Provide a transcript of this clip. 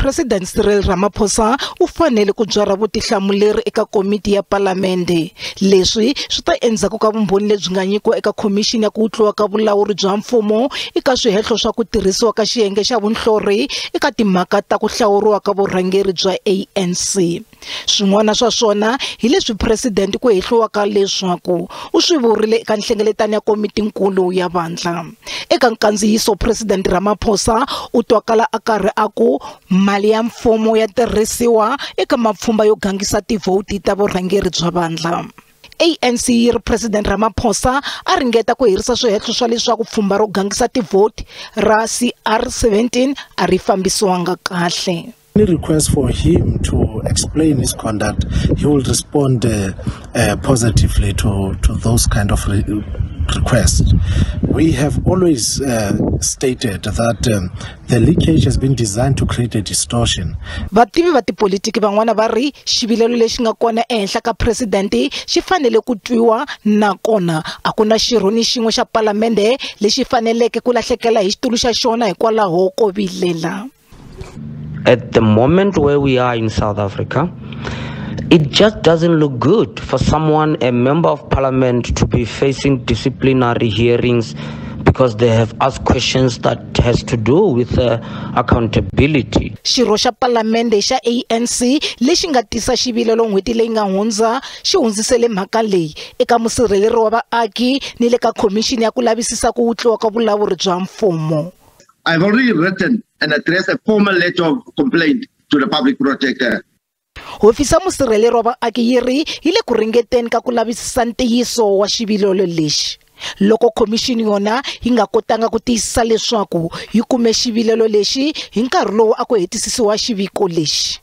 President Cyril Ramaphosa u fanele ku byara vutihlamuleri eka komiti ya palamende. Leswi swi ta endzhaku ka vumbhoni lebyi nga nyikiwa eka commission ya ku tluwa ka vulawuri bya mfumo eka swihehlo swa ku tirhisiwa ka xiyenge xa vunhlori eka timhaka ta ku hlawuriwa ka varhangeri bya ANC. Swin'wana swa swona hi leswi president ku hehliwaka leswaku u swi vurile eka nhlengeletano ya komiti nkulu ya Vandla. Eka nkandziyiso President Ramaphosa u twakalaka karhi aku mali ya mfumo ya tirhisiwa eka mapfhumba yo gangisa tivoti ta varhangeri bya Vandla. ANC yi ri President Ramaphosa a ringeta ku hirisa swihehlo swa leswaku pfhumba ro gangisa tivoti ra CR17 a ri fambisiwanga kahle. Any request for him to explain his conduct, he will respond positively to those kind of requests. We have always stated that the leakage has been designed to create a distortion. Vativi va tipolitiki van'wana va ri xivilelo lexi nga kona ehenhla ka president xi fanele ku twiwa nakona a ku na xirho ni xin'we xa palamende lexi faneleke ku lahlekela hi xitulu xa xona hikwalaho ko vilela. At the moment where we are in South Africa, it just doesn't look good for someone, a member of parliament, to be facing disciplinary hearings because they have asked questions that has to do with accountability. Xirho xa palamende xa ANC lexi nga tisa xivilelo n'hweti leyi nga hundza xi hundzisele mhaka leyi eka musirheleri wa vaaki ni le ka commission ya ku lavisisa ku tluwa ka vulawuri bya mfumo. I've already written and addressed a formal letter of complaint to the public protector. Hofisa musirheleri wa vaaki yi ri hi le ku ringeteni ka ku lavisisa ntiyiso wa xivilelo lexi. Loko commission yona yi nga kotanga ku tiyisisa leswaku yi kume xivilelo lexi hi nkarhi lowu a ku hetisisiwa xiviko lexi.